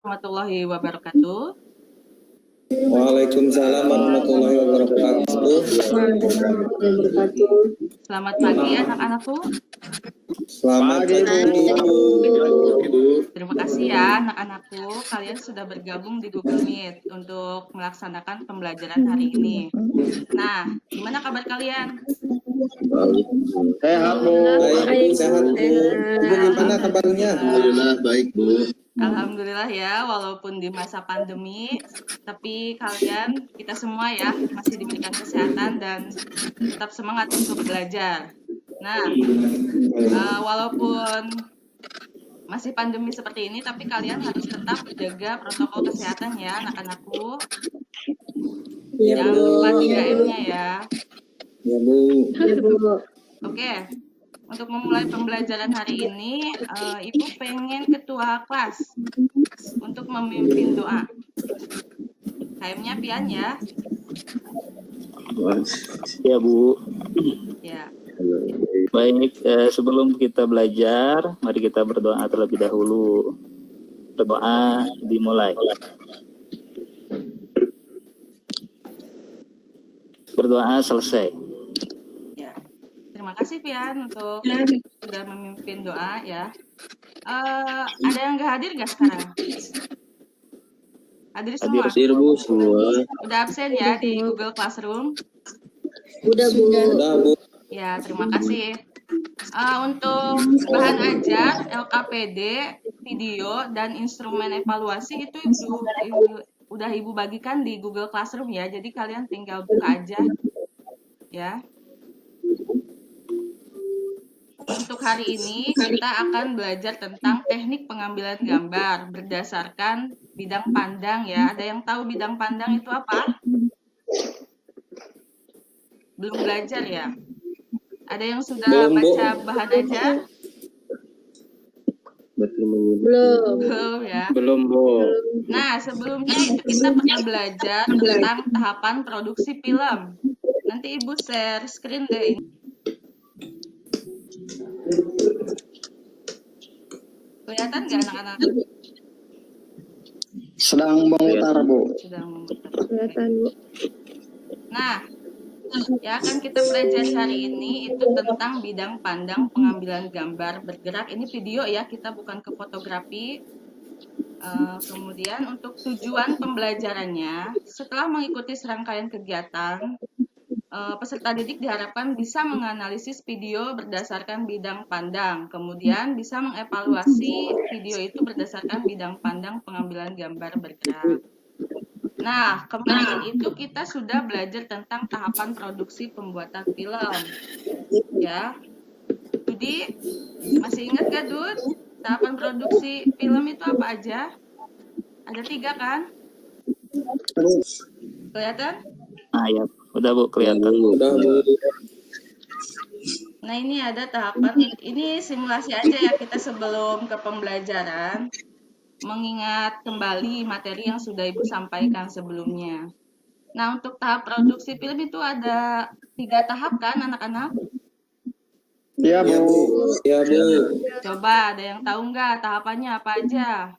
Warahmatullahi wabarakatuh. Waalaikumsalam warahmatullahi wabarakatuh. Selamat pagi anak-anakku. Selamat pagi Ibu. Terima kasih ya anak-anakku, kalian sudah bergabung di Google Meet untuk melaksanakan pembelajaran hari ini. Nah, gimana kabar kalian? Sehat Bu. Baik Bu, sehat Bu. Ibu gimana kabarnya? Alhamdulillah baik Bu. Alhamdulillah ya, walaupun di masa pandemi, tapi kalian, kita semua ya, masih diberikan kesehatan dan tetap semangat untuk belajar. Nah, walaupun masih pandemi seperti ini, tapi kalian harus tetap jaga protokol kesehatan ya, anak-anakku. Jangan lupa 3M-nya ya. Ya Bu. Oke, untuk memulai pembelajaran hari ini, Ibu pengen ketua kelas untuk memimpin doa. KM-nya Pian ya. Ya Bu. Ya. Baik, sebelum kita belajar, mari kita berdoa terlebih dahulu. Berdoa dimulai. Berdoa selesai. Ya. Terima kasih Pian untuk sudah memimpin doa ya. Ada yang nggak hadir nggak sekarang? Hadir semua? Hadir Bu semua. Udah absen ya di Google Classroom? Udah Bu. Udah Bu. Ya, terima kasih. Untuk bahan ajar, LKPD, video, dan instrumen evaluasi itu udah Ibu bagikan di Google Classroom ya, jadi kalian tinggal buka aja ya. Untuk hari ini kita akan belajar tentang teknik pengambilan gambar berdasarkan bidang pandang ya. Ada yang tahu bidang pandang itu apa? Belum belajar ya? Ada yang sudah baca bahan ajar? Belum ya. Belum Bu. Nah, sebelumnya itu kita pernah belajar tentang tahapan produksi film. Nanti Ibu share screen deh. Kelihatan nggak anak-anak? Sedang memutar Bu. Sedang memutar. Kelihatan Bu. Nah, yang akan kita belajar hari ini itu tentang bidang pandang pengambilan gambar bergerak. Ini video ya, kita bukan ke fotografi. Kemudian untuk tujuan pembelajarannya, setelah mengikuti serangkaian kegiatan, peserta didik diharapkan bisa menganalisis video berdasarkan bidang pandang, kemudian bisa mengevaluasi video itu berdasarkan bidang pandang pengambilan gambar bergerak. Nah, kemarin itu kita sudah belajar tentang tahapan produksi pembuatan film. Ya. Dudi, masih ingat gak Dud? Tahapan produksi film itu apa aja? Ada 3 kan? Kelihatan? Ah ya, udah Bu, kelihatan. Udah Bu. Nah, ini ada tahapan. Ini simulasi aja ya kita sebelum ke pembelajaran. Mengingat kembali materi yang sudah Ibu sampaikan sebelumnya. Nah, untuk tahap produksi film itu ada 3 tahap kan anak-anak? Ya Bu. Ya Bu. Coba ada yang tahu nggak tahapannya apa aja?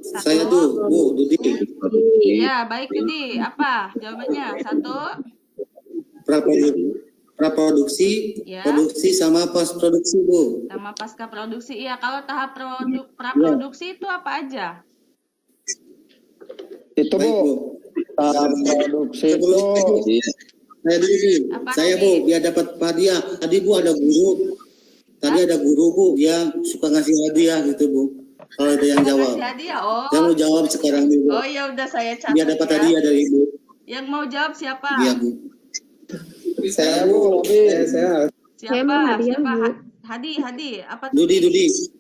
Satu. Saya tuh Bu, Dudi. Ya, baik Dudi. Apa jawabannya? 1. Praproduksi, Ya. produksi sama post produksi Bu. Sama pasca produksi. Iya, kalau tahap praproduksi itu apa aja? Itu Baik, Bu, Bu. tahap produksi itu Saya dulu nih. Apa Saya tadi? Bu, biar dapat hadiah. Tadi Bu ada guru. Tadi ada guru Bu, dia suka ngasih hadiah gitu Bu. Kalau ada yang jawab. Kasih hadiah. Oh. Saya mau jawab sekarang nih Bu. Oh ya udah saya catat Biar dapat ya. hadiah dari Ibu. Yang mau jawab siapa? Iya Bu. Saya Bu. Saya. Siapa? mau hadiah, Siapa? Bu. Hadi. Apa Dudi.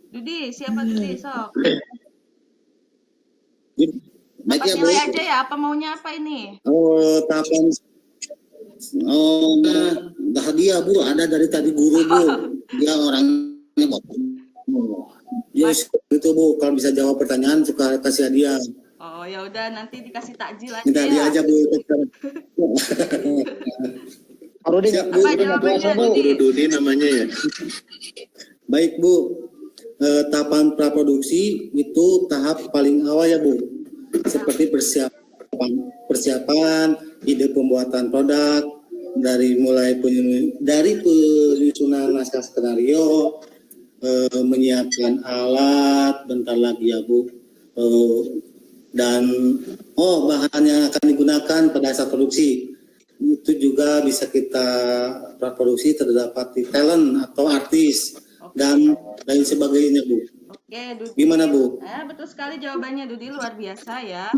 Dudi, siapa Dudi? Sok. Baik Apa ya Bu. nilai aja ya? Apa maunya apa ini? Oh, tahapan. Oh, nah, hadiah Bu. Ada dari tadi guru Bu. Dia orangnya Bu. Yes, itu Bu. Kalau bisa jawab pertanyaan suka kasih hadiah. Oh ya udah nanti dikasih takjil aja Minta hadiah ya. aja Bu. Rudi Siap, Bu. Apa jawabannya Dudi? Dudi namanya ya. Baik Bu. tahapan praproduksi itu tahap paling awal ya Bu, seperti persiapan ide pembuatan produk, dari penyusunan naskah skenario, menyiapkan alat, bentar lagi ya Bu, dan bahan yang akan digunakan pada saat produksi itu juga bisa kita praproduksi, terdapat di talent atau artis dan lain sebagainya Bu. Oke, Dudi. Gimana Bu? Betul sekali jawabannya Dudi, luar biasa ya.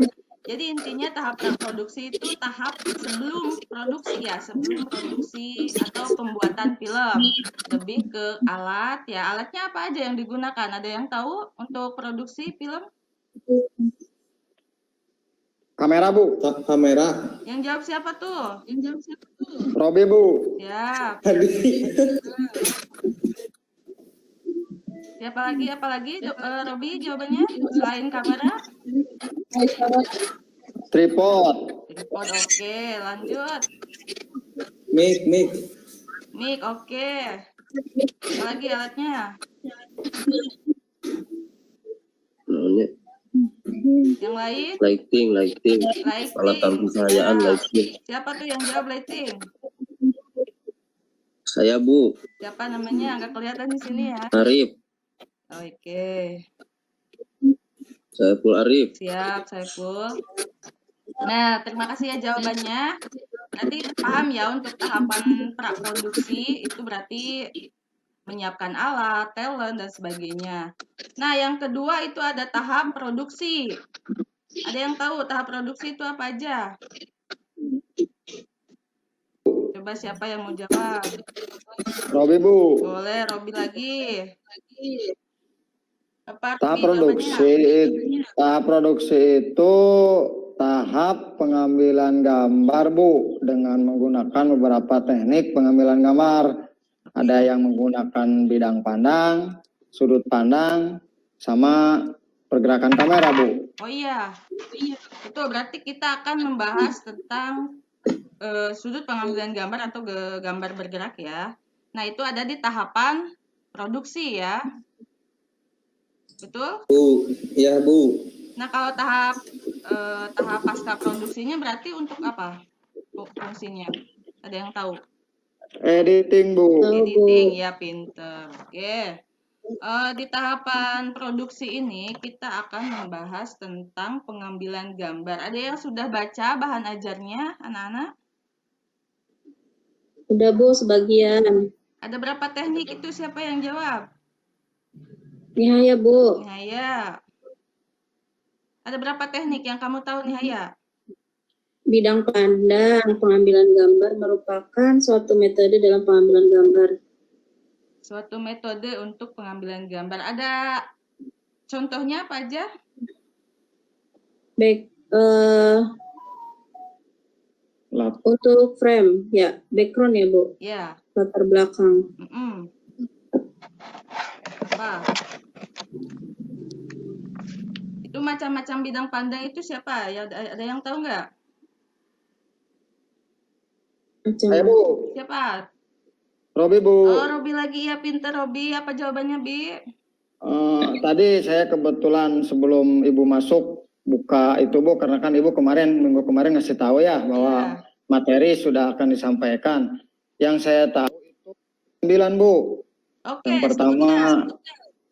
Jadi intinya tahap praproduksi itu tahap sebelum produksi ya, sebelum produksi atau pembuatan film. Lebih ke alat ya, alatnya apa aja yang digunakan? Ada yang tahu untuk produksi film? Kamera Bu. Kamera. Yang jawab siapa tuh? Robi Bu. Siap. Siapa lagi? Apalagi Robi jawabannya selain kamera? Tripod. Tripod, oke. Lanjut. Mic, oke. Apalagi alatnya? Yang lain? Lighting. Alat pencahayaan lighting. Siapa tuh yang jawab lighting? Saya Bu. Siapa namanya? Nggak kelihatan di sini ya. Arif. Oke. Saiful Arif. Siap, Saiful. Nah, terima kasih ya jawabannya. Berarti paham ya untuk tahapan praproduksi itu berarti menyiapkan alat, talent, dan sebagainya. Nah, yang kedua itu ada tahap produksi. Ada yang tahu tahap produksi itu apa aja? Coba siapa yang mau jawab? Robi Bu. Boleh, Robi lagi. Apa Tahap Robi produksi itu tahap pengambilan gambar Bu, dengan menggunakan beberapa teknik pengambilan gambar. Ada yang menggunakan bidang pandang, sudut pandang, sama pergerakan kamera Bu. Oh iya, betul. Berarti kita akan membahas tentang sudut pengambilan gambar atau gambar bergerak ya. Nah, itu ada di tahapan produksi ya. Betul? Bu. Ya Bu. Nah, kalau tahap pasca produksinya berarti untuk apa fungsinya? Ada yang tahu? Editing Bu. Editing ya, pinter. Oke. Di tahapan produksi ini kita akan membahas tentang pengambilan gambar. Ada yang sudah baca bahan ajarnya, anak-anak? Udah Bu, sebagian. Ada berapa teknik itu? Siapa yang jawab? Nihaya Bu. Nihaya. Ada berapa teknik yang kamu tahu, Nihaya? Bidang pandang, pengambilan gambar merupakan suatu metode dalam pengambilan gambar. Suatu metode untuk pengambilan gambar. Ada contohnya apa aja? Baik, untuk frame, ya, background ya Bu, Ya. latar belakang. Apa? Itu macam-macam bidang pandang itu siapa? Ya, ada yang tahu nggak? Saya Bu. Siapa? Robi Bu. Oh, Robi lagi ya, pinter Robi. Apa jawabannya, Bi? Tadi saya kebetulan sebelum Ibu masuk buka itu Bu, karena kan Ibu minggu kemarin ngasih tahu ya bahwa materi sudah akan disampaikan. Yang saya tahu itu 9 Bu. Oke.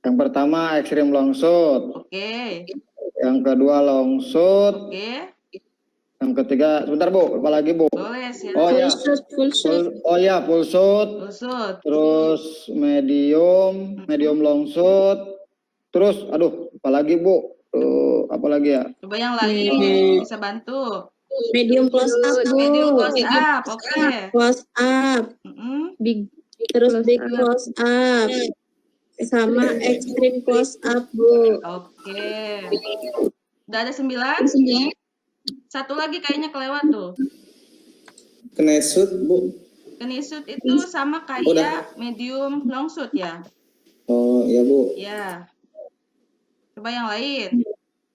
Yang pertama ekstrim longshoot. Oke. Yang kedua longshoot. Oke. Yang ketiga, sebentar Bu, apa lagi Bu? Boleh, siap. Full shoot. Full shoot. Terus medium longshoot. Terus, apa lagi Bu? Apa lagi ya? Coba yang lain bisa bantu. Medium close up Bu. Medium close up, oke. Close up. Big close up. Sama extreme close up Bu. Oke. Udah ada 9? Satu lagi kayaknya kelewat tuh. Kineshoot Bu. Kineshoot itu sama kayak medium long shoot ya? Oh iya Bu. Ya. Coba yang lain.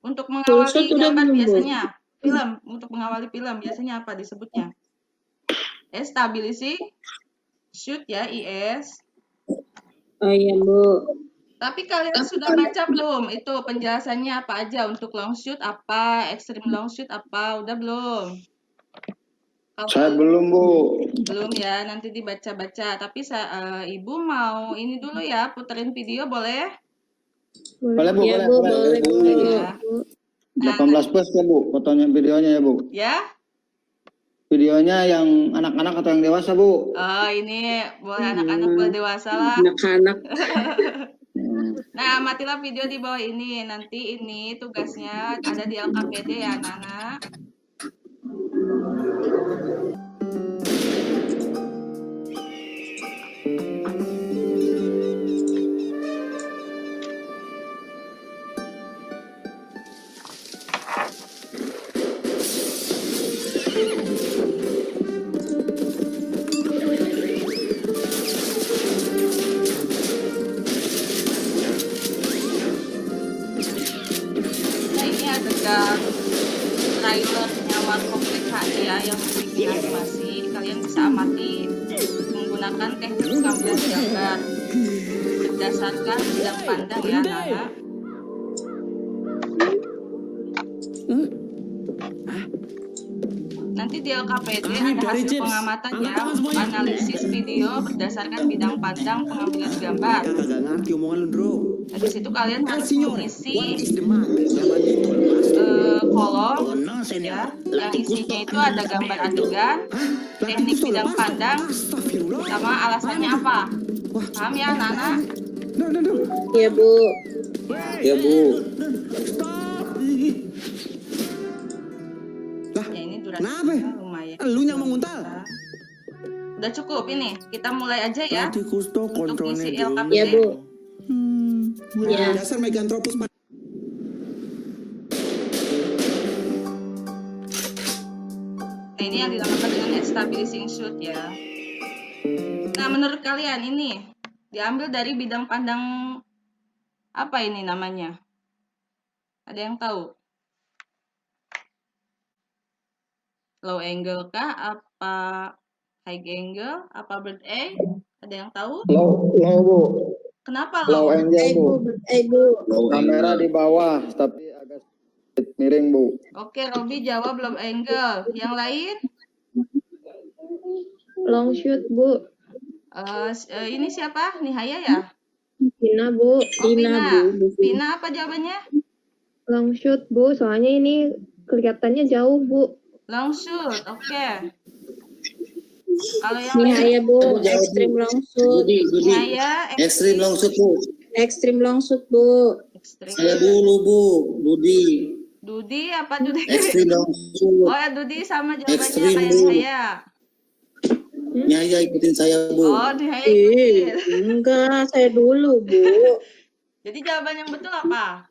Untuk mengawali gambar biasanya untuk mengawali film biasanya apa disebutnya? Establishing shoot ya, IS. Oh iya Bu. Tapi kalian sudah baca belum? Itu penjelasannya apa aja untuk long shoot apa, extreme long shoot apa, udah belum? Kalau Saya belum, Bu. belum ya, nanti dibaca-baca. Tapi Ibu mau ini dulu ya, puterin video boleh? Boleh, Bu, Ya, boleh, Bu, boleh. boleh, Bu. Ya. 18 plus ya, Bu, fotonya, videonya ya, Bu. Ya? Videonya yang anak-anak atau yang dewasa, Bu? Oh, ini boleh anak-anak, boleh dewasa lah. Anak-anak. Nah, amatilah video di bawah ini. Nanti ini tugasnya ada di LKPD ya, anak-anak. Nah, ini adegan trailernya Warkop HD ya, yang bikin animasi. Kalian bisa amati menggunakan teknik pengambilan gambar berdasarkan bidang pandang ya, anak-anak. Nanti di LKPD ada hasil pengamatan ya, analisis video berdasarkan bidang pandang pengambilan gambar. Kagak ngerti omongan lu, Bro. Nah, di situ kalian harus Signore, mengisi what is the matter? Sama dito, kolom Oh, no, ya, senor. yang isinya itu ada gambar adegan, teknik bidang pandang, Astagfirullah. sama alasannya apa. Paham ya, anak-anak? Ya, Bu. Ya, Bu. Lah, Ya, ini kenapa? durasinya lumayan. Lu yang menguntal. Udah cukup ini, kita mulai aja ya Berarti Kusto untuk kontrolnya isi dulu. LKPD. Ya, Bu. Ya. Ya. Dasar Megantropus. Nah, ini yang dinamakan dengan stabilizing shoot ya. Nah, menurut kalian ini diambil dari bidang pandang apa ini namanya? Ada yang tahu? Low angle kah? Apa high angle? Apa bird eye? Ada yang tahu? Low, Bu. Kenapa Low low? angle, Bu. Bu. Kamera di bawah, tapi agak sedikit miring, Bu. Oke, Robi jawab low angle. Yang lain? Long shoot, Bu. Ini siapa? Nihaya ya? Pina, Bu. Oh, Pina. Pina apa jawabannya? Long shoot, Bu. Soalnya ini kelihatannya jauh, Bu. Long shoot. Oke. Kalau yang lain? Nihaya, Bu. Extreme long shoot. Budi, Nihaya, extreme long shoot, Bu. Extreme long shoot, Bu. Extreme. Saya dulu, Bu. Budi, Dudi apa Dudi? extreme long shoot. Oh ya, Dudi sama jawabannya Extreme, kayak Bu. saya. Nyaya ikutin saya, Bu. Oh, Nihaya ikutin. Enggak, saya dulu, Bu. Jadi jawaban yang betul apa?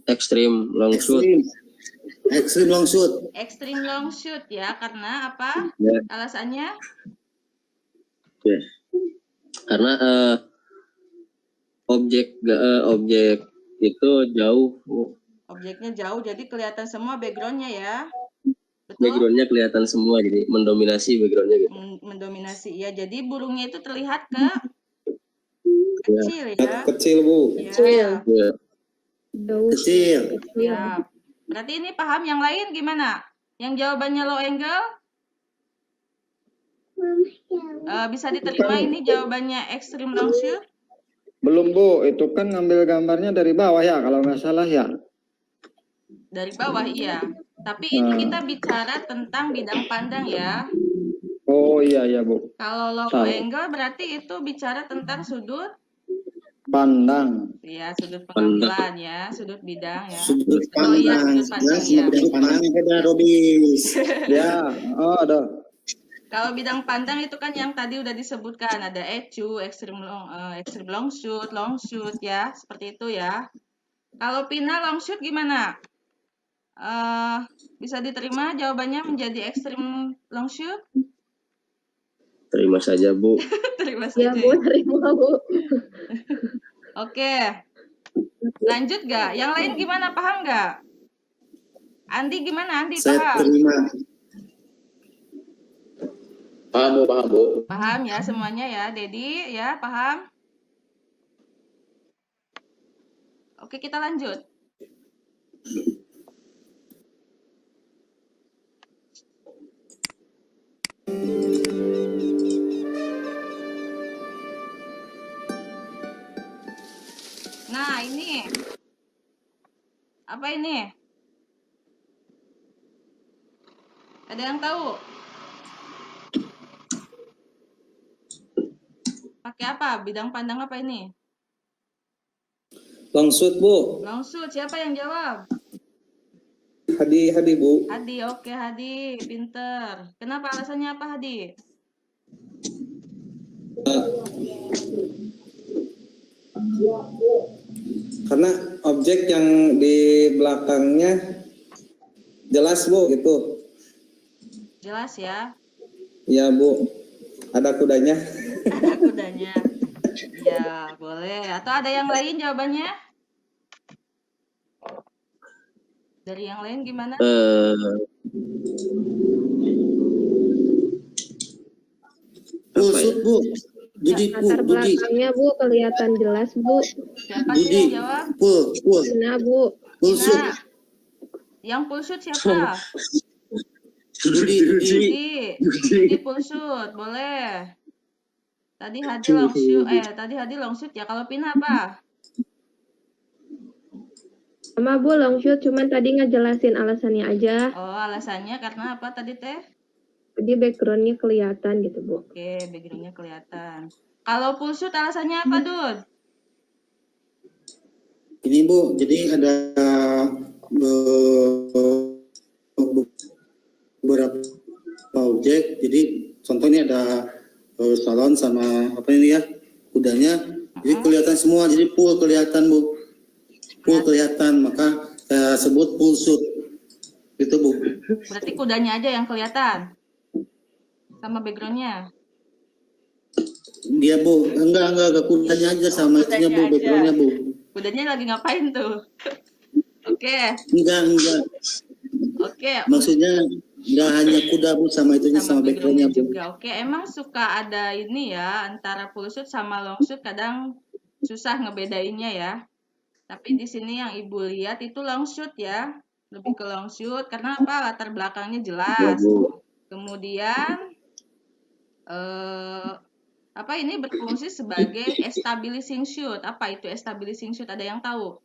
Extreme long shoot. Extreme long shoot. Extreme long shoot ya, karena apa? Ya. Alasannya? Ya. Karena objek itu jauh, Objeknya jauh, jadi kelihatan semua backgroundnya ya. Betul? backgroundnya kelihatan semua, jadi mendominasi backgroundnya gitu. Mendominasi ya. Jadi burungnya itu terlihat ke Ya. kecil ya. Kecil, Bu. Ya. Kecil. Ya. Jauh. Kecil. Ya. Berarti ini paham, yang lain gimana? Yang jawabannya low angle? Bisa diterima ini jawabannya extreme long shoot? Belum, Bu. Itu kan ngambil gambarnya dari bawah ya, kalau nggak salah ya. Dari bawah iya. Tapi ini kita bicara tentang bidang pandang ya. Oh iya, Bu. Kalau low Tahu. angle berarti itu bicara tentang sudut, Pandang. ya sudut pengambilan ya, sudut bidang ya. Sudut Oh iya, pandang. sudut pandang Jelas ya. bidang pandang ada, Robis. Ya, oh ada. Kalau bidang pandang itu kan yang tadi udah disebutkan, ada ECU, extreme long shoot ya, seperti itu ya. Kalau Pina long shoot gimana? Bisa diterima jawabannya menjadi extreme long shoot? Terima saja, Bu. Terima Ya, saja. Bu. Terima, Bu. Oke. Lanjut gak? Yang lain gimana? Paham gak? Andi gimana? Andi Saya paham? terima. Paham, Bu. Paham ya semuanya ya. Dedi ya paham? Oke, kita lanjut. Nah, ini. Apa ini? Ada yang tahu? Pakai apa? Bidang pandang apa ini? Longshoot, Bu. Longshoot, siapa yang jawab? Hadi, Bu. Hadi, oke Hadi, pinter. Kenapa alasannya apa Hadi? Karena objek yang di belakangnya jelas, Bu, gitu. Jelas ya? Ya, Bu. Ada kudanya. Ada kudanya. Ya, boleh. Atau ada yang lain jawabannya? Dari yang lain gimana? Pulsut, Bu. Dudi, Bu. Latar Dudi. belakangnya Bu kelihatan jelas Bu. Siapa sih yang jawab? Pul. Nah Bu. Pulsut. Nah, yang pulsut siapa? Dudi. Dudi pulsut, boleh. Tadi Hadi longshoot ya. Kalau Pina apa? Sama Bu longshoot, cuman tadi ngejelasin alasannya aja. Oh, alasannya karena apa tadi teh? Jadi backgroundnya kelihatan gitu Bu. Oke, backgroundnya kelihatan. Kalau pulsut alasannya apa, Dud? Ini, Bu, jadi ada beberapa objek. Jadi contohnya ada salon sama apa ini ya, kudanya. Jadi kelihatan semua. Jadi full kelihatan, Bu. Full kelihatan, maka saya sebut pulsut. Gitu, Bu. Berarti kudanya aja yang kelihatan. Sama backgroundnya. Dia, Bu. Enggak kudanya aja sama itunya, Bu, backgroundnya, Bu. Kudanya lagi ngapain tuh? Oke. Enggak. Oke. Maksudnya enggak hanya kuda, Bu, sama itunya sama backgroundnya, Bu. juga. Oke, emang suka ada ini ya antara pulsut sama longshoot, kadang susah ngebedainnya ya. Tapi di sini yang Ibu lihat itu longshoot ya. Lebih ke longshoot karena apa? Latar belakangnya jelas. Kemudian apa ini berfungsi sebagai establishing shoot. Apa itu establishing shoot? Ada yang tahu?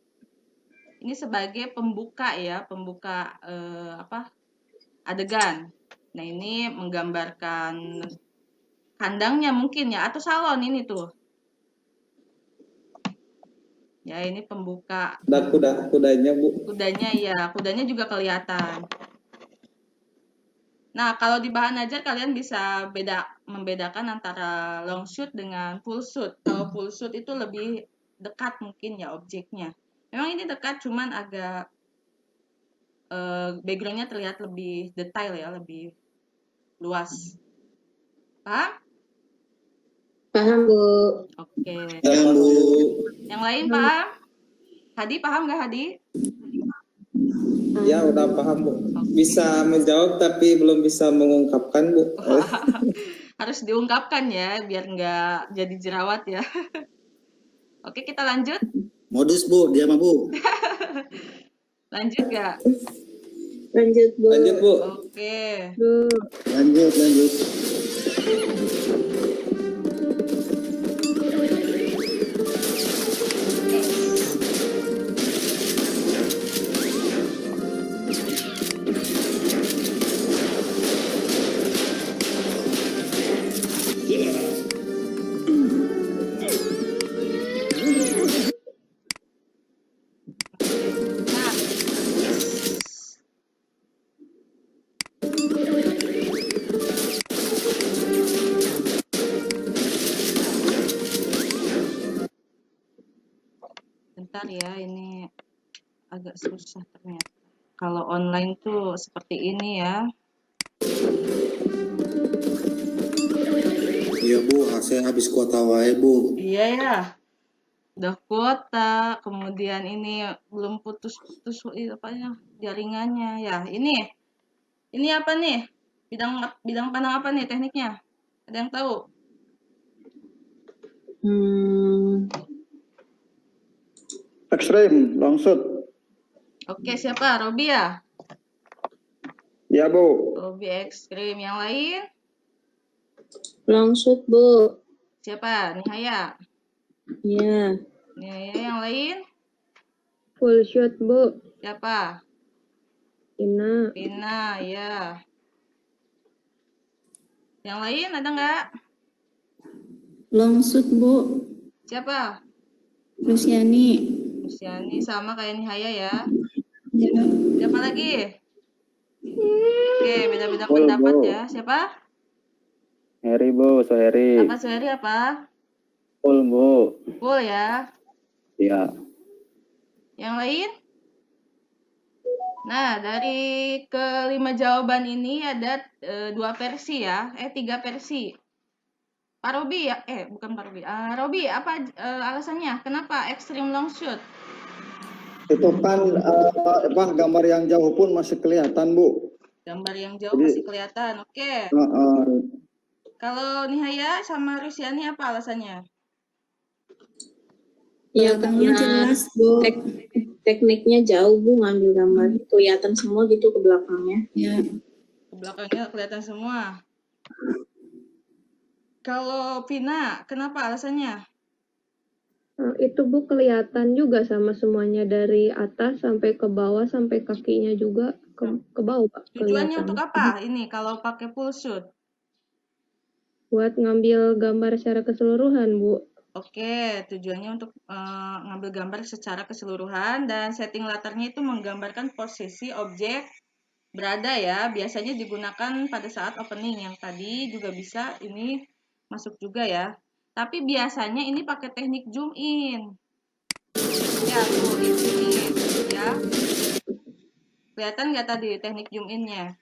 Ini sebagai pembuka ya, pembuka adegan. Nah, ini menggambarkan kandangnya mungkin ya, atau salon ini tuh. Ya, ini pembuka. Ada kudanya, Bu. Kudanya ya, kudanya juga kelihatan. Nah, kalau di bahan ajar kalian bisa membedakan antara long shoot dengan full shoot. Kalau full shoot itu lebih dekat mungkin ya objeknya. Memang ini dekat, cuman agak backgroundnya terlihat lebih detail ya, lebih luas. Paham? Paham Bu. Oke. Paham, Bu. Yang lain paham? Hadi paham nggak Hadi? Ya, udah paham, Bu. Bisa menjawab tapi belum bisa mengungkapkan, Bu. Harus diungkapkan ya, biar nggak jadi jerawat ya. Oke, kita lanjut. Modus, Bu, dia mah, Bu. Lanjut nggak? Lanjut Bu. Lanjut, Bu. Oke. Bu. Lanjut. Nah, bentar ya, ini agak susah ternyata. Kalau online tuh seperti ini ya. Iya, Bu, saya habis kuota wae, Bu. Iya ya. Udah kuota, kemudian ini belum putus-putus apanya jaringannya ya. Ini apa nih? Bidang pandang apa nih tekniknya? Ada yang tahu? Ekstrim, long shoot. Oke, siapa? Robi ya? Ya Bu. Robi ekstrim. Yang lain? Long shoot, Bu. Siapa? Nihaya. Ya. Nihaya yang lain? Full shot, Bu. Siapa? Ina. Pina, ya. Yang lain ada nggak? Long shoot, Bu. Siapa? Luciani. Luciani sama kayak Nihaya ya. Ya. Siapa lagi? Oke, beda-beda Full, pendapat Bu. ya. Siapa? Heri Bu, Soheri. Apa Suheri apa? Full Bu. Full ya. Ya. Yang lain? Nah, dari kelima jawaban ini ada 2 versi ya. 3 versi. Pak Robi ya? Bukan Pak Robi. Robi, apa alasannya? Kenapa extreme long shoot? Itu kan gambar yang jauh pun masih kelihatan Bu. Gambar yang jauh masih kelihatan. Oke. Kalau Nihaya sama Rusiani apa alasannya? Ya, karena jelas, Bu. Tekniknya jauh, Bu, ngambil gambar. Kelihatan semua gitu ke belakangnya. Ya. Ke belakangnya kelihatan semua. Kalau Vina, kenapa alasannya? Itu Bu kelihatan juga sama semuanya dari atas sampai ke bawah sampai kakinya juga ke bawah Pak. Tujuannya kelihatan. untuk apa ini kalau pakai full shoot? Buat ngambil gambar secara keseluruhan, Bu. Oke, tujuannya untuk ngambil gambar secara keseluruhan dan setting latarnya itu menggambarkan posisi objek berada ya. Biasanya digunakan pada saat opening yang tadi juga bisa ini masuk juga ya. Tapi biasanya ini pakai teknik zoom in. Ya, tuh ini ya. Kelihatan nggak tadi teknik zoom in-nya?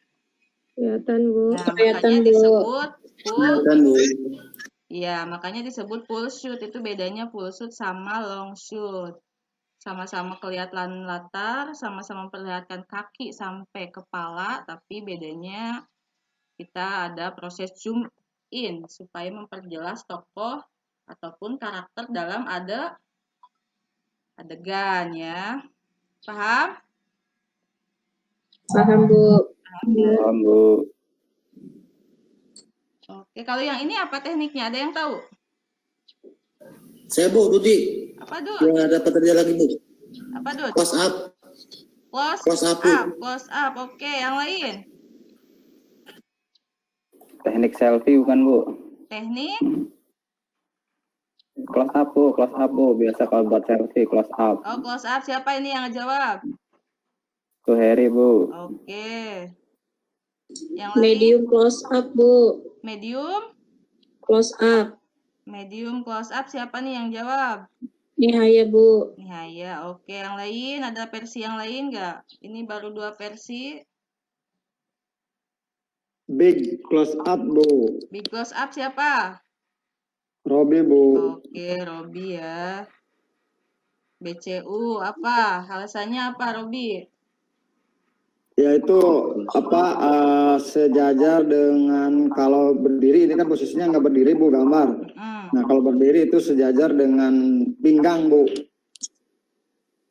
Kelihatan, Bu. Nah, makanya disebut full. Iya, makanya disebut full shoot. Itu bedanya full shoot sama long shoot. Sama-sama kelihatan latar, sama-sama memperlihatkan kaki sampai kepala, tapi bedanya kita ada proses zoom in supaya memperjelas tokoh ataupun karakter dalam adegan ya. Paham? Paham, Bu. Paham Bu. Oke, kalau yang ini apa tekniknya? Ada yang tahu? Saya Bu, Rudi. Apa, Dud? Ya, dapat kerja lagi Bu. Apa, Dud? Close up. Close up, close up. Oke, yang lain? Teknik selfie bukan Bu? Teknik? Close up Bu. Biasa kalau buat selfie close up. Oh, close up. Siapa ini yang ngejawab? Soheri Bu. Oke. Yang lain? Medium close up, Bu. Medium? Close up. Medium close up. Siapa nih yang jawab? Nihaya, Bu. Nihaya. Oke, yang lain? Ada versi yang lain nggak? Ini baru 2 versi. Big close up Bu. Big close up siapa? Robi Bu. Oke, Robi ya. BCU apa? Alasannya apa, Robi? Yaitu sejajar dengan kalau berdiri ini kan posisinya nggak berdiri Bu gambar. Nah kalau berdiri itu sejajar dengan pinggang Bu.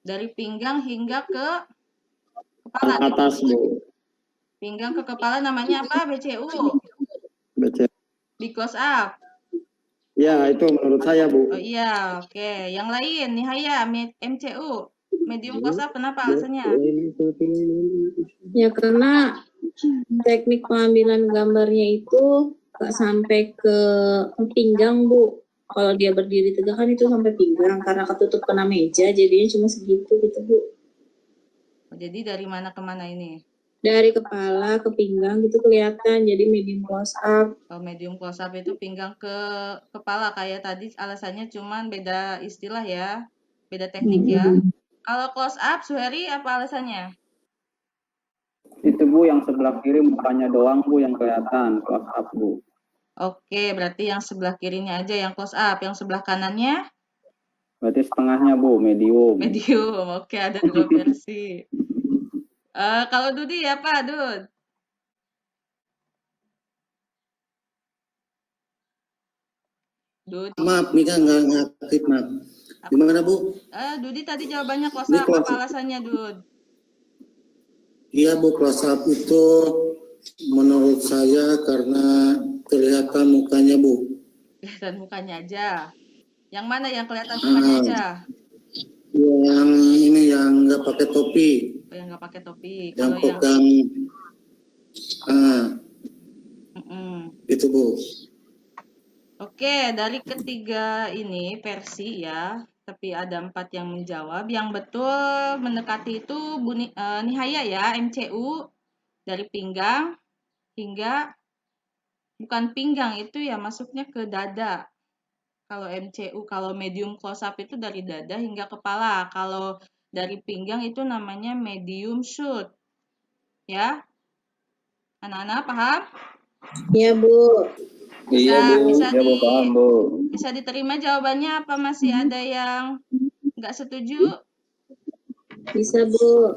Dari pinggang hingga ke kepala. Atas Bu. Pinggang ke kepala namanya apa? BCU. BCU. Big close up. Ya itu menurut saya Bu. Oh iya, oke. Yang lain, Nihaya, MCU. Medium close up kenapa alasannya? Ya karena teknik pengambilan gambarnya itu nggak sampai ke pinggang Bu. Kalau dia berdiri tegak kan itu sampai pinggang karena ketutup kena meja jadinya cuma segitu gitu Bu. Jadi dari mana ke mana ini? Dari kepala ke pinggang gitu kelihatan jadi medium close up. Oh, medium close up itu pinggang ke kepala kayak tadi alasannya cuman beda istilah ya. Beda teknik ya. Kalau close up, Suheri apa alasannya? Itu Bu yang sebelah kiri mukanya doang Bu yang kelihatan close up Bu. Oke, berarti yang sebelah kirinya aja yang close up, yang sebelah kanannya? Berarti setengahnya Bu, medium. Medium, oke ada 2 versi. Kalau Dudi apa, Dud? Maaf, Mika nggak aktif, maaf. Gimana Bu? Dudi tadi jawabannya close Ini up. close Apa up. alasannya, Dud? Iya Bu, close up itu menurut saya karena kelihatan mukanya Bu. Kelihatan mukanya aja. Yang mana yang kelihatan mukanya aja? Yang ini yang nggak pakai topi, Yang nggak pakai topi. yang Kalau yang pegang, itu Bu. Oke, dari ketiga ini versi ya, tapi ada 4 yang menjawab. Yang betul mendekati itu Nihaya ya, MCU dari pinggang hingga bukan pinggang itu ya masuknya ke dada. Kalau MCU, kalau medium close up itu dari dada hingga kepala. Kalau dari pinggang itu namanya medium shoot. Ya. Anak-anak paham? Iya, Bu. Bisa diterima jawabannya apa masih ada yang nggak setuju? Bisa, Bu.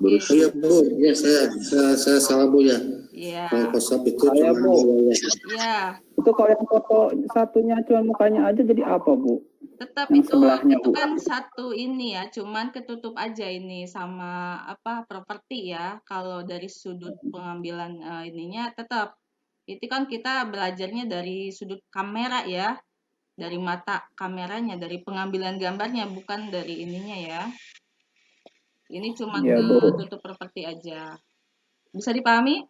Iya Bu, ya saya salah Bu ya. Iya. Kalau close up itu Saya, cuma Bu. Iya. Itu kalau yang foto satunya cuma mukanya aja jadi apa, Bu? Tetap Yang itu sebelahnya, Bu. kan satu ini ya, cuman ketutup aja ini sama apa properti ya. Kalau dari sudut pengambilan ininya tetap itu kan kita belajarnya dari sudut kamera ya, dari mata kameranya, dari pengambilan gambarnya bukan dari ininya ya. Ini cuma Iya, Bu. ketutup properti aja. Bisa dipahami?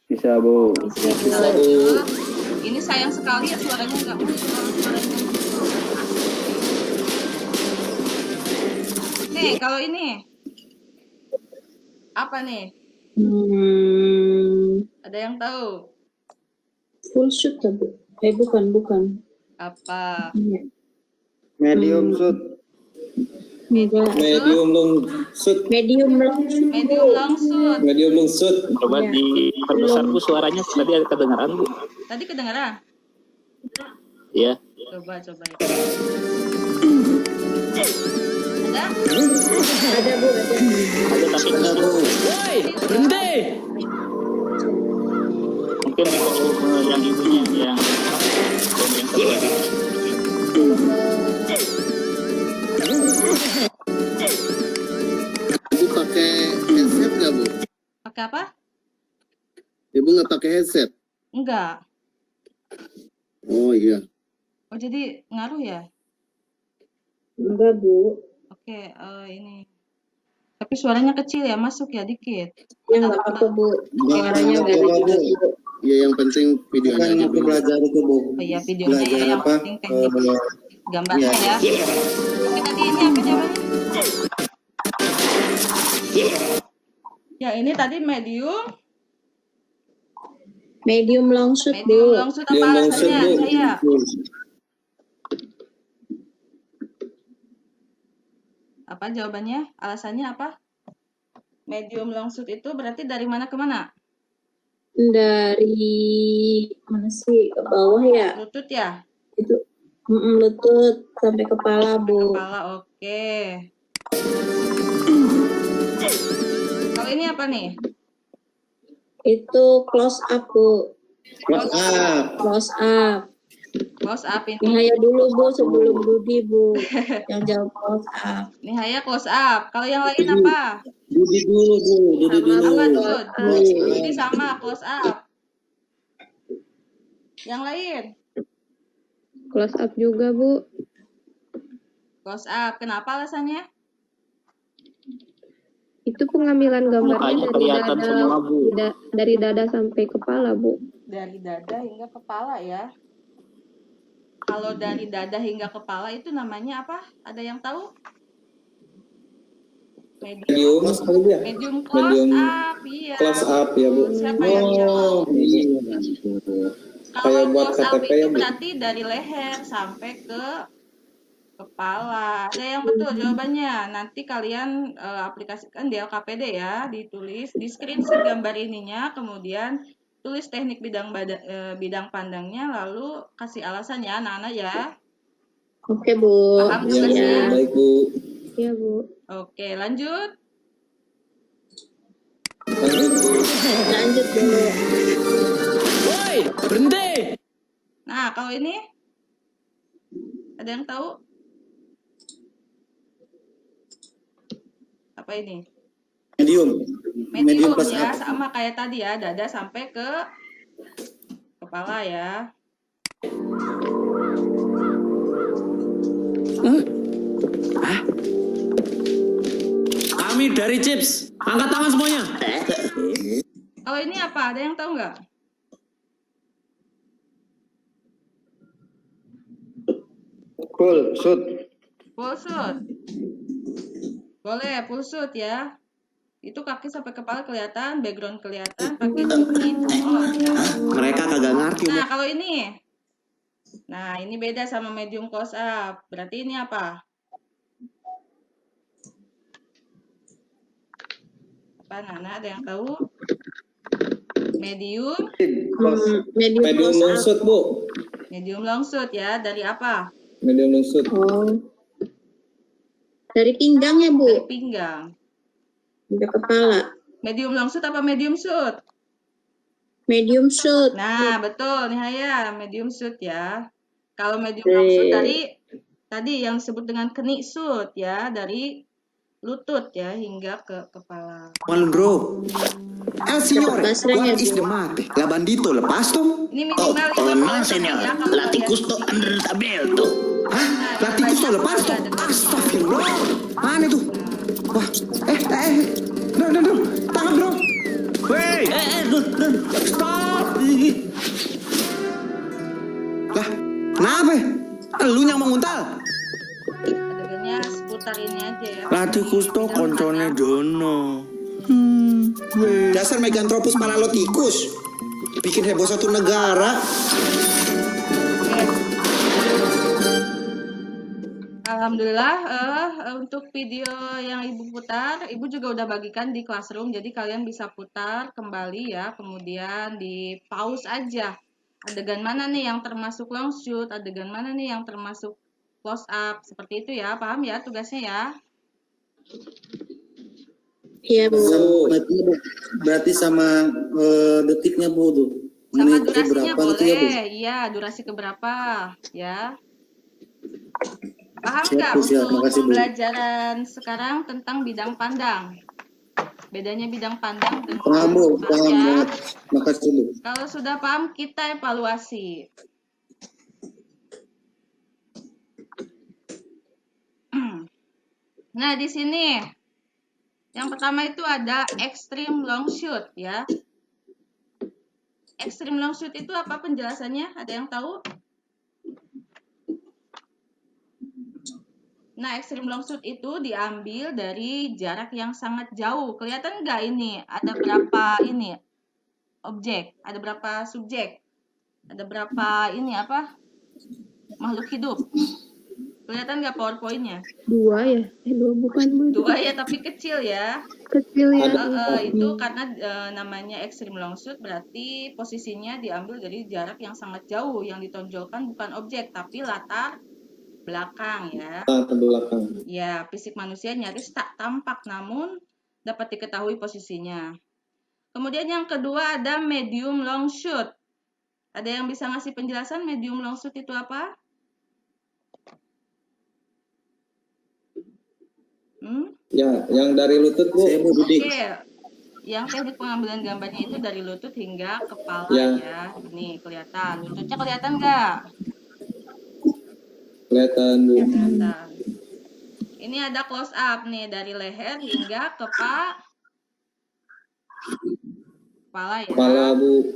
Bisa, Bu. Kita lanjut. Ini sayang sekali ya suaranya nggak muncul, suaranya. Nih, kalau ini apa nih? Ada yang tahu? Full shoot, Bu. Bukan. Apa? Medium shoot. Enggak. Medium long shoot. Medium long shoot. Medium long shoot. Medium long shoot. Coba diperbesar Bu suaranya tadi ada kedengaran Bu. Tadi kedengaran? Iya. Coba. Ada? Ada, Bu. Ada. Ada tapi Woi, berhenti. mungkin yang ibunya yang Ibu pakai headset nggak Bu? Pakai apa? Ibu nggak pakai headset? Enggak. Oh iya. Oh, jadi ngaruh ya? Enggak, Bu. Oke, ini. Tapi suaranya kecil ya, masuk ya dikit. Ya nggak apa-apa, Bu. Suaranya nggak ada juga, Bu. Ya yang penting videonya aja Bu. Belajar itu Bu. Oh iya, videonya Belajar ya, yang apa? penting teknik gambarnya ya. Oke, tadi ini apa jawabannya? Ya, ini tadi medium Medium long shoot, medium Bu. long shoot apa Medium long shoot, alasannya? Bu. Saya apa jawabannya? Alasannya apa? Medium long shoot itu berarti dari mana ke mana? Dari mana sih? Ke bawah ya? Lutut ya? Itu lutut sampai kepala, Bu. Kepala, oke. Kalau ini apa nih? Itu close up, Bu. Close up. Close up. Close up ini. Nihaya dulu, Bu, sebelum Dudi, Bu. Yang jawab close up. Nihaya close up. Kalau yang lain apa? Dudi dulu Bu. Dudi dulu. Apa Dud? Dudi sama close up. Yang lain? Close up juga, Bu. Close up. Kenapa alasannya? Itu pengambilan gambarnya mukanya kelihatan semua Bu. dari dada sampai kepala, Bu. Dari dada hingga kepala ya. Kalau dari dada hingga kepala itu namanya apa? Ada yang tahu? Medium sekali ya. Medium close Medium up, iya. close up ya Bu. Siapa yang jawab? Iya. Kalau Kayak buat close up KTP itu ya, Bu. berarti dari leher sampai ke kepala. Ada yang betul jawabannya. Nanti kalian aplikasikan di LKPD ya, ditulis di screenshot gambar ininya, kemudian tulis teknik bidang pandangnya, lalu kasih alasan ya anak-anak ya. Oke, Bu. Paham Ya, tugasnya? baik Bu. Iya, Bu. Oke, lanjut. Lanjut Bu. Lanjut dulu. Woi, berhenti. Nah, kalau ini Ada yang tahu? Apa ini? Medium. Medium plus ya, up. sama kayak tadi ya, dada sampai ke kepala ya. Kami dari Chips. Angkat tangan semuanya. Kalau ini apa? Ada yang tahu nggak? Full shoot. Full shoot. Boleh, full shoot ya. Itu kaki sampai kepala kelihatan, background kelihatan, pakai cermin. Oh. Mereka kagak ngerti. Nah, kalau ini. Nah, ini beda sama medium close up. Berarti ini apa? Apa, Nana? Ada yang tahu? Medium? Medium long shoot, Bu. Medium long shoot ya. Dari apa? Medium long shoot. Oh. Dari pinggang ya, Bu? Dari pinggang. Sampai kepala. Medium long shoot apa medium shoot? Medium shoot. Nah, betul nih Haya, medium shoot ya. Kalau medium long shoot dari tadi yang disebut dengan knik shoot ya, dari lutut ya hingga ke kepala. Malundro. El signore, what is the mate? La bandito, lepas tuh. Ini minimal ya. La ticusto under tabelto. Hah? La ticusto lepas tuh? Astagfirullah. Mana tuh? Wah, no, tangan bro. Wey, Don, stop. Lah, kenapa? Lu yang menguntal? Adegannya seputar ini aja ya. Latih kusto koncone Dono. Dasar Meganthropus malaloticus. Bikin heboh satu negara. Alhamdulillah untuk video yang Ibu putar, Ibu juga udah bagikan di Classroom, jadi kalian bisa putar kembali ya, kemudian di pause aja. Adegan mana nih yang termasuk long shoot, adegan mana nih yang termasuk close up, seperti itu ya, paham ya tugasnya ya? Iya, Bu. Berarti sama detiknya, Bu, tuh. Sama Menit durasinya berapa gitu ya, Bu? boleh, iya durasi keberapa ya. Paham Siap, nggak Bu, siap. untuk Makasih, Bu. pembelajaran sekarang tentang bidang pandang? Bedanya bidang pandang dengan Paham, Bu. close up Paham ya. banget. Makasih, Bu. Kalau sudah paham, kita evaluasi. Nah, di sini yang pertama itu ada extreme long shoot ya. Extreme long shoot itu apa penjelasannya? Ada yang tahu? Nah, extreme long shoot itu diambil dari jarak yang sangat jauh. Kelihatan nggak ini? Ada berapa ini objek? Ada berapa subjek? Ada berapa ini apa? Makhluk hidup. Kelihatan nggak PowerPoint-nya? 2 ya? 2 bukan, Bu. 2 ya, tapi kecil ya. Kecil ya. Itu karena namanya extreme long shoot, berarti posisinya diambil dari jarak yang sangat jauh. Yang ditonjolkan bukan objek, tapi latar belakang ya. Latar belakang. Ya, fisik manusia nyaris tak tampak, namun dapat diketahui posisinya. Kemudian yang kedua ada medium long shoot. Ada yang bisa ngasih penjelasan medium long shoot itu apa? Ya, yang dari lutut, Bu. Oke, yang teknik pengambilan gambarnya itu dari lutut hingga kepala ya. Ini kelihatan. Lututnya kelihatan nggak? Kelihatan, Bu. Kelihatan. Ini ada close up nih dari leher hingga kepala ya. Kepala, Bu.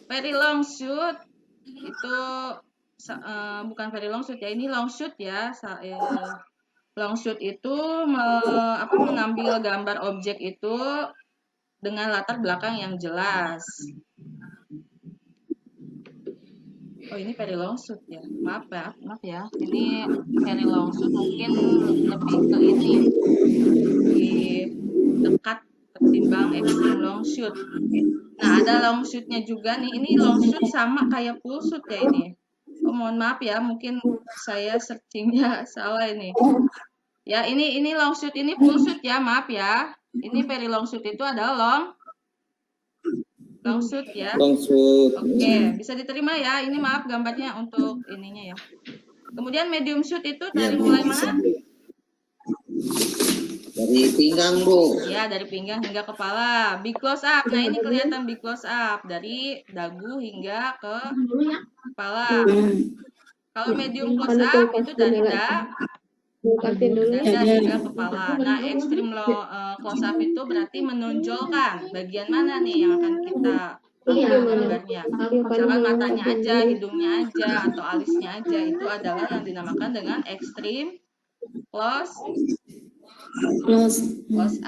Very long shoot itu bukan very long shoot ya, ini long shoot ya. Long shoot itu mengambil gambar objek itu dengan latar belakang yang jelas. Oh, ini very long shoot ya. Maaf ya. Ini very long shoot mungkin lebih ke ini lebih dekat ketimbang extreme long shoot. Nah, ada long shoot-nya juga nih. Ini long shoot sama kayak full shoot ya ini. Oh, mohon maaf ya, mungkin saya searchingnya salah ini. Ya, ini long shoot, ini full shoot ya, maaf ya. Ini very long shoot itu adalah long shoot ya. Long shoot. Oke, bisa diterima ya. Ini maaf gambarnya untuk ininya ya. Kemudian medium shoot itu Ya dari Bu, mulai bisa mana? Bu. Dari pinggang Bu. Ya, dari pinggang hingga kepala. Big close up. Nah, ini kelihatan big close up dari dagu hingga ke kepala. Kalau medium close up itu dari dada hingga kepala. Nah, extreme close up itu berarti menonjolkan bagian mana nih yang akan kita gambarnya. Misalkan matanya aja, hidungnya aja, atau alisnya aja. Itu adalah yang dinamakan dengan extreme close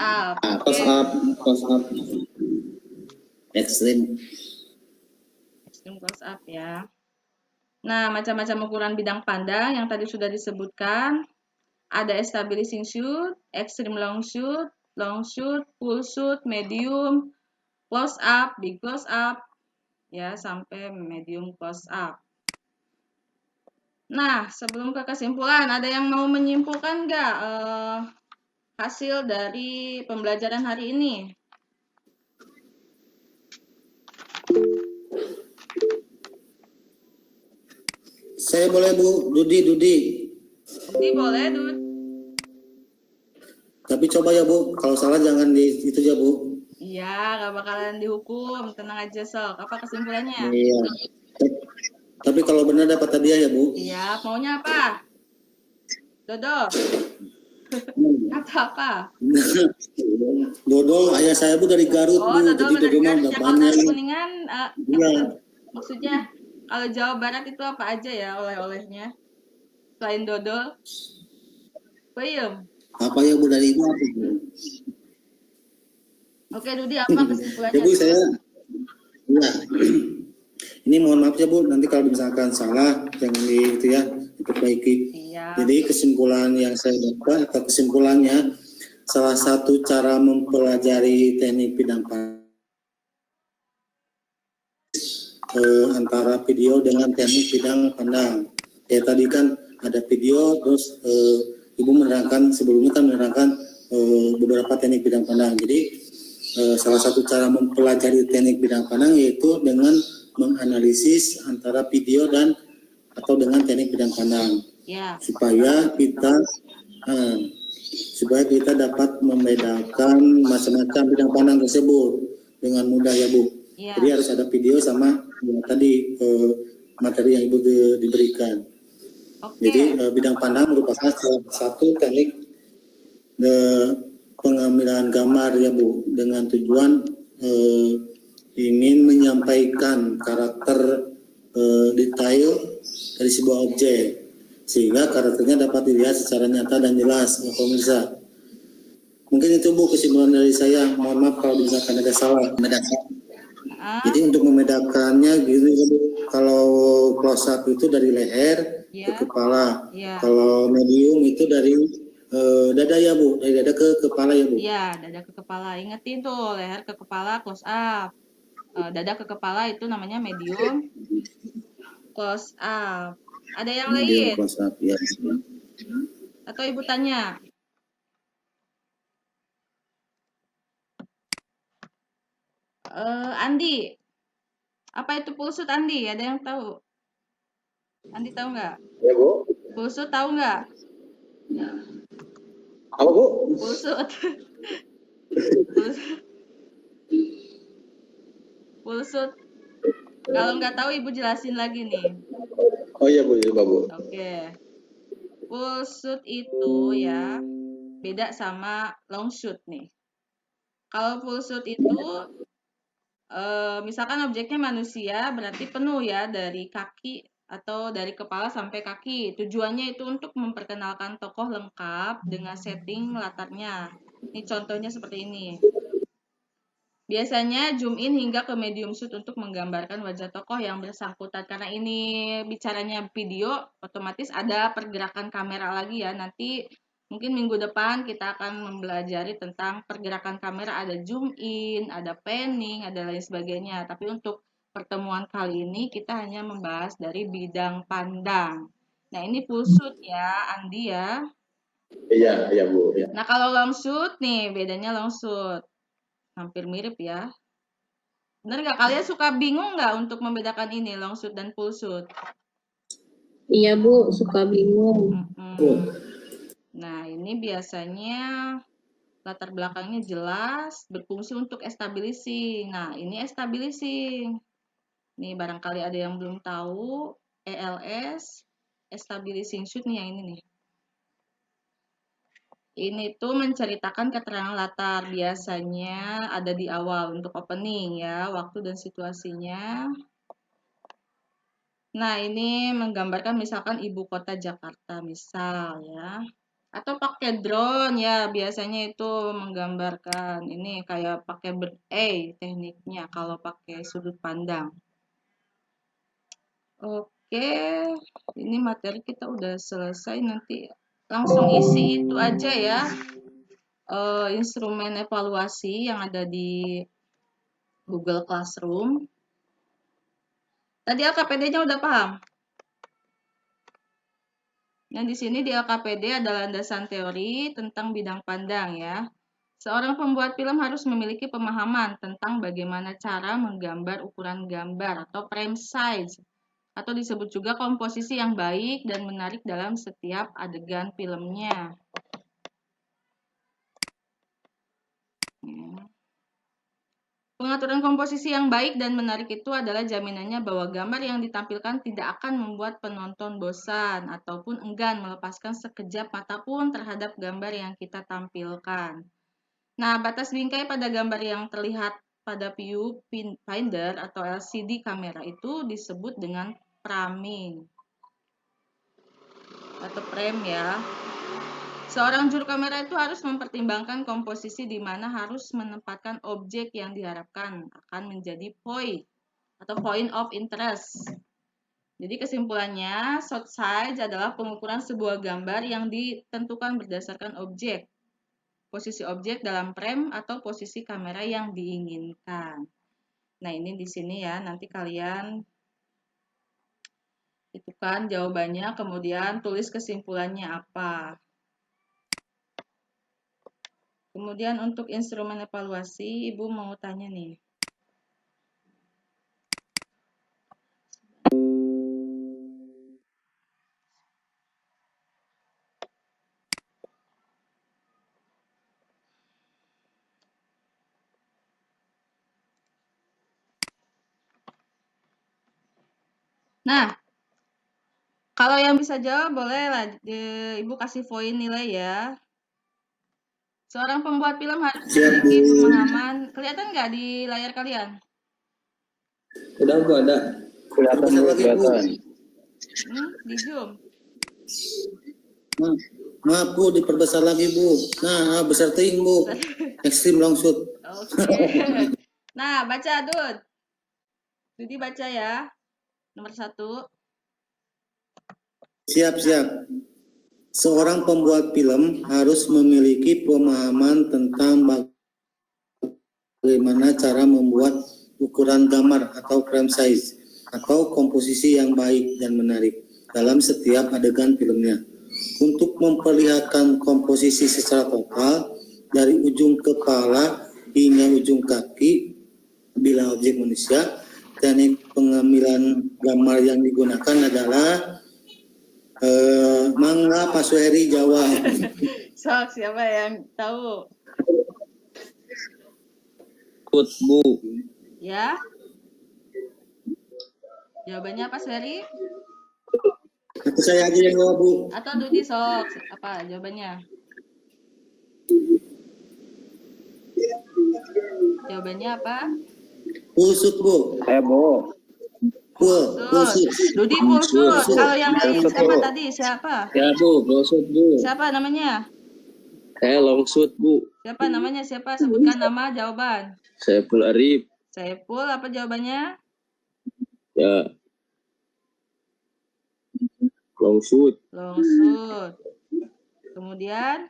up. Close up. Extreme. Extreme close up ya. Nah, macam-macam ukuran bidang pandang yang tadi sudah disebutkan. Ada establishing shoot, extreme long shoot, full shoot, medium, close up, big close up, ya sampai medium close up. Nah, sebelum ke kesimpulan, ada yang mau menyimpulkan nggak hasil dari pembelajaran hari ini? Saya boleh Bu, Dudi. Dudi boleh, Dud. Tapi coba ya Bu, kalau salah jangan di itu ya Bu. Iya, nggak bakalan dihukum, tenang aja sok. Apa kesimpulannya? Iya. Tapi kalau benar dapat hadiah ya Bu. Iya, maunya apa? Dodo? Atau apa? Dodol ayah saya Bu dari Garut Oh, Bu, Dodo jadi dari Dodol Jakarta banyak. Kuningan. Iya. Maksudnya, kalau Jawa Barat itu apa aja ya oleh-olehnya? Selain dodol? Peyem. Apa ya Bu dari Ibu? Oke, Dudi, apa kesimpulannya? Ya Bu, saya ya. Ini mohon maaf ya Bu, nanti kalau misalkan salah jangan itu ya, diperbaiki. Iya. Jadi kesimpulan yang saya dapat atau kesimpulannya, salah satu cara mempelajari teknik bidang pandang antara video dengan teknik bidang pandang. Ya tadi kan ada video, terus Ibu menerangkan sebelumnya kan menerangkan beberapa teknik bidang pandang. Jadi salah satu cara mempelajari teknik bidang pandang yaitu dengan menganalisis antara video dan atau dengan teknik bidang pandang. Ya. Supaya kita dapat membedakan macam-macam bidang pandang tersebut dengan mudah ya Bu. Ya. Jadi harus ada video sama yang tadi materi yang Ibu diberikan. Oke. Jadi bidang pandang merupakan salah satu teknik pengambilan gambar ya Bu, dengan tujuan ingin menyampaikan karakter detail dari sebuah objek sehingga karakternya dapat dilihat secara nyata dan jelas ya pemirsa. Mungkin itu Bu kesimpulan dari saya. Mohon maaf kalau misalkan ada salah. Jadi untuk membedakannya gitu ya Bu, kalau close up itu dari leher ke kepala, kalau medium itu dari dada ya Bu, dari dada ke kepala ya Bu. Iya, dada ke kepala. Ingetin tuh, leher ke kepala close up. Dada ke kepala itu namanya medium close up. Ada yang lain? Close up, ya. Atau Ibu tanya? Andi, apa itu pulsut Andi? Ada yang tahu? Andi tahu nggak? Ya Bu. Pulsut tahu nggak? Apa Bu? Pulsut. Pulsut. Kalau nggak tahu Ibu jelasin lagi nih. Oh iya Bu, Bu. Oke. Pulsut itu ya beda sama long shoot nih. Kalau pulsut itu misalkan objeknya manusia berarti penuh ya dari kaki atau dari kepala sampai kaki. Tujuannya itu untuk memperkenalkan tokoh lengkap dengan setting latarnya. Ini contohnya seperti ini. Biasanya zoom in hingga ke medium shoot untuk menggambarkan wajah tokoh yang bersangkutan. Karena ini bicaranya video, otomatis ada pergerakan kamera lagi ya. Nanti mungkin minggu depan kita akan mempelajari tentang pergerakan kamera, ada zoom in, ada panning, ada lain sebagainya. Tapi untuk pertemuan kali ini kita hanya membahas dari bidang pandang. Nah, ini full shoot ya, Andi ya. Iya Bu. Ya. Nah, kalau long shoot nih, bedanya long shoot. Hampir mirip ya. Bener nggak? Kalian suka bingung nggak untuk membedakan ini, long shoot dan full shoot? Iya Bu, suka bingung. Nah, ini biasanya latar belakangnya jelas, berfungsi untuk establishing. Nah, ini establishing. Nih, barangkali ada yang belum tahu, ELS, establishing shoot nih yang ini nih. Ini tuh menceritakan keterangan latar, biasanya ada di awal untuk opening ya, waktu dan situasinya. Nah, ini menggambarkan misalkan ibu kota Jakarta misal ya. Atau pakai drone ya, biasanya itu menggambarkan ini kayak pakai bird eye tekniknya kalau pakai sudut pandang. Oke, ini materi kita udah selesai, nanti langsung isi itu aja ya. Instrumen evaluasi yang ada di Google Classroom. Tadi LKPD-nya udah paham? Yang di sini di LKPD adalah landasan teori tentang bidang pandang ya. Seorang pembuat film harus memiliki pemahaman tentang bagaimana cara menggambar ukuran gambar atau frame size, atau disebut juga komposisi yang baik dan menarik dalam setiap adegan filmnya. Pengaturan komposisi yang baik dan menarik itu adalah jaminannya bahwa gambar yang ditampilkan tidak akan membuat penonton bosan ataupun enggan melepaskan sekejap mata pun terhadap gambar yang kita tampilkan. Nah, batas bingkai pada gambar yang terlihat pada viewfinder atau LCD kamera itu disebut dengan framing atau frame ya. Seorang juru kamera itu harus mempertimbangkan komposisi di mana harus menempatkan objek yang diharapkan akan menjadi point atau point of interest. Jadi kesimpulannya, shot size adalah pengukuran sebuah gambar yang ditentukan berdasarkan objek, posisi objek dalam frame atau posisi kamera yang diinginkan. Nah, ini di sini ya, nanti kalian itu kan jawabannya, kemudian tulis kesimpulannya apa. Kemudian untuk instrumen evaluasi, Ibu mau tanya nih. Nah, kalau yang bisa jawab boleh lah, Ibu kasih poin nilai ya. Seorang pembuat film harus memiliki pemahaman. Kelihatan nggak di layar kalian? Udah Bu, ada. Kelihatan Bu, kelihatan. Di Zoom. Maaf Bu, diperbesar lagi Bu. Nah, besar ting Bu. Extreme long shoot. Oke. Nah, baca Dud. Dudi baca ya. Nomor 1. Siap. Seorang pembuat film harus memiliki pemahaman tentang bagaimana cara membuat ukuran gambar atau frame size atau komposisi yang baik dan menarik dalam setiap adegan filmnya. Untuk memperlihatkan komposisi secara total dari ujung kepala hingga ujung kaki bila objek manusia, teknik pengambilan gambar yang digunakan adalah Mangga Pasweri Jawa. Sok, siapa yang tahu? Kut Bu. Ya. Jawabannya apa, Seri? Atau saya aja yang jawab Bu. Atau Dudi sok, apa jawabannya? Jawabannya apa? Pulsut Bu. Bu. Pulsut. Dudi pulsut. Kalau yang lain siapa tadi? Siapa? Ya Bu, pulsut Bu. Siapa namanya? Saya long shoot Bu. Siapa namanya? Siapa? Sebutkan nama, jawaban. Saiful Arif. Saiful, apa jawabannya? Ya. Long shoot. Long shoot. Kemudian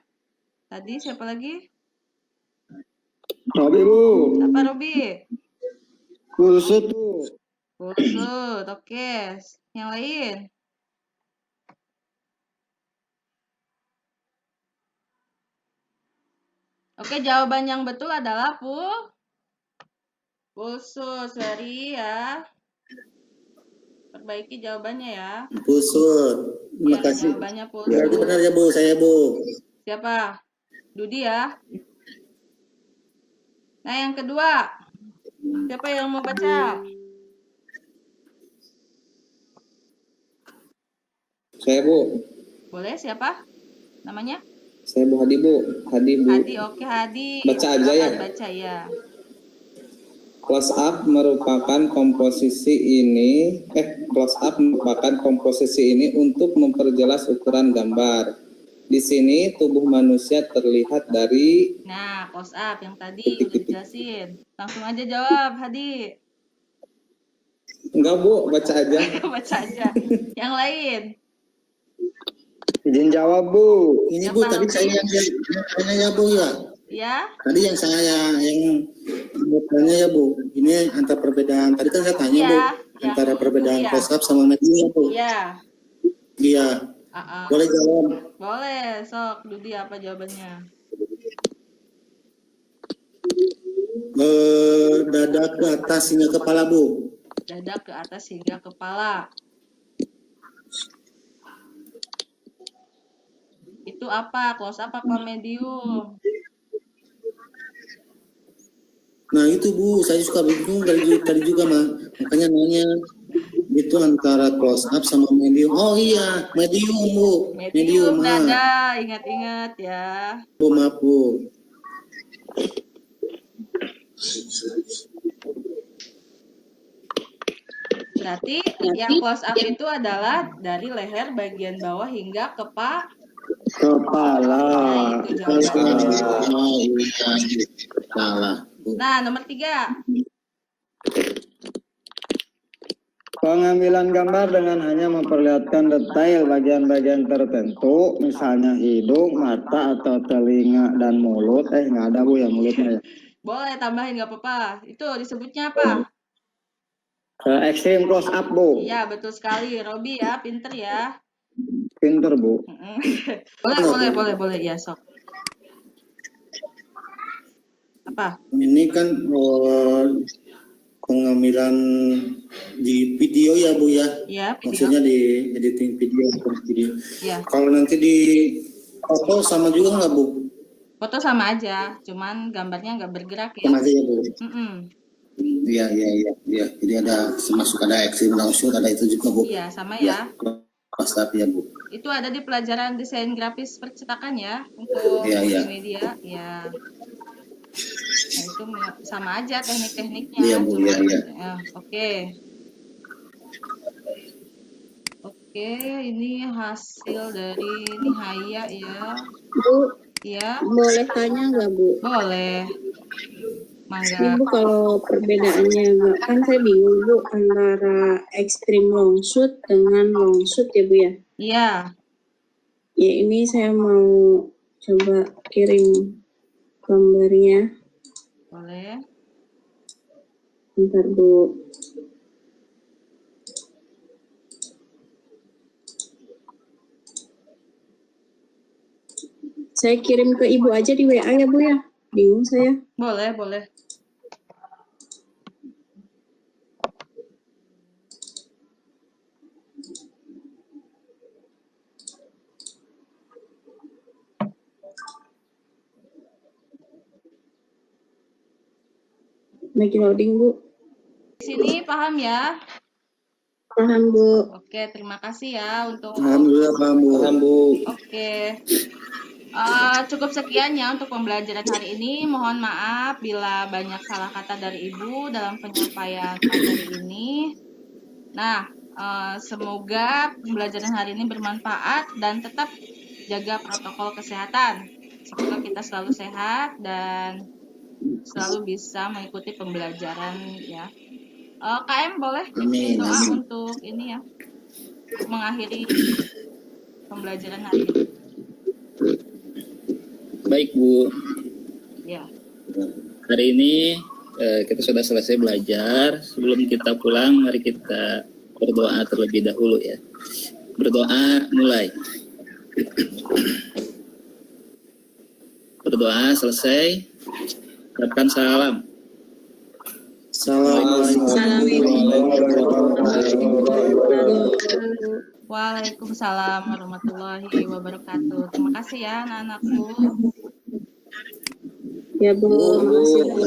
tadi siapa lagi? Robi Bu. Apa Robi? Pulsut Bu. Pulsut, oke. Yang lain? Oke, jawaban yang betul adalah Pulsus, Ferry ya. Perbaiki jawabannya ya. Pusut. Terima Ya, kasih. jawabannya Berarti pulsus. benar ya Bu, saya Bu. Siapa? Dudi ya. Nah, yang kedua. Siapa yang mau baca? Saya Bu. Boleh, siapa? Namanya? Saya Bu Hadi Bu. Hadi Bu. Hadi, oke Hadi. Baca aja ya. Silakan baca ya. Close up merupakan komposisi ini untuk memperjelas ukuran gambar. Di sini tubuh manusia terlihat dari. Nah, close up yang tadi udah dijelasin. Langsung aja jawab, Hadi. Enggak Bu, baca aja. Baca aja. Yang lain. Izin jawab Bu. Ini Bu, tadi saya yang tanya ya Bu ya. Ya. Tadi yang saya yang bertanya ya Bu. Ini antara perbedaan. Tadi kan saya tanya Iya, Bu, yang antara perbedaan ya. close up sama medium ya Bu. Iya. Iya. Boleh jawab? Boleh, sok. Dudi apa jawabannya? Dada ke atas hingga kepala Bu. Dada ke atas hingga kepala. Itu apa? Close up apa medium? Nah itu Bu, saya suka bingung tadi juga makanya nanya itu antara close up sama medium. Oh iya, medium Bu. Medium dada, ingat-ingat ya. Bu, maaf Bu. Berarti yang close up itu adalah dari leher bagian bawah hingga kepala. Kepala. Itu jawabannya. Oh iya, salah. Nah, nomor 3. Pengambilan gambar dengan hanya memperlihatkan detail bagian-bagian tertentu, misalnya hidung, mata, atau telinga, dan mulut. Nggak ada Bu yang mulutnya ya. Boleh tambahin, nggak apa-apa. Itu disebutnya apa? Extreme close up Bu. Iya, betul sekali. Robi ya, pinter ya. Pinter Bu. Boleh. Ya, sok. Apa? Ini kan pengambilan di video ya Bu ya? Iya, video. Maksudnya di editing video. Iya. Kalau nanti di foto sama juga nggak Bu? Foto sama aja, cuman gambarnya nggak bergerak ya. Sama aja ya Bu? Iya. Jadi masuk ada ekstrim langsung, ada itu juga Bu? Iya, sama ya. Pas tapi ya Bu. Itu ada di pelajaran desain grafis percetakan ya, untuk media. Ya. Nah, itu sama aja teknik-tekniknya. Iya Bu, iya. Oke, ini hasil dari Nihaya ya. Bu, ya. Boleh tanya nggak Bu? Boleh. Mangga. Ibu kalau perbedaannya kan saya bingung Bu antara extreme long shoot dengan long shoot ya Bu ya? Iya. Ya ini saya mau coba kirim gambarnya. Boleh. Bentar Bu. Saya kirim ke Ibu aja di WA ya Bu ya? Bingung saya. Boleh. Lagi loading Bu. Di sini paham ya? Paham Bu. Oke, terima kasih ya untuk. Alhamdulillah paham Bu. Oke. Cukup sekian ya untuk pembelajaran hari ini. Mohon maaf bila banyak salah kata dari Ibu dalam penyampaian materi ini. Nah, semoga pembelajaran hari ini bermanfaat dan tetap jaga protokol kesehatan. Semoga kita selalu sehat dan selalu bisa mengikuti pembelajaran ya. KM boleh doa untuk ini ya, untuk mengakhiri pembelajaran hari ini. Baik Bu. Ya. Hari ini kita sudah selesai belajar. Sebelum kita pulang, mari kita berdoa terlebih dahulu ya. Berdoa mulai. Berdoa selesai. Ucapkan salam. Waalaikumsalam warahmatullahi wabarakatuh. Terima kasih ya anak-anakku. Ya Bu, makasih Bu.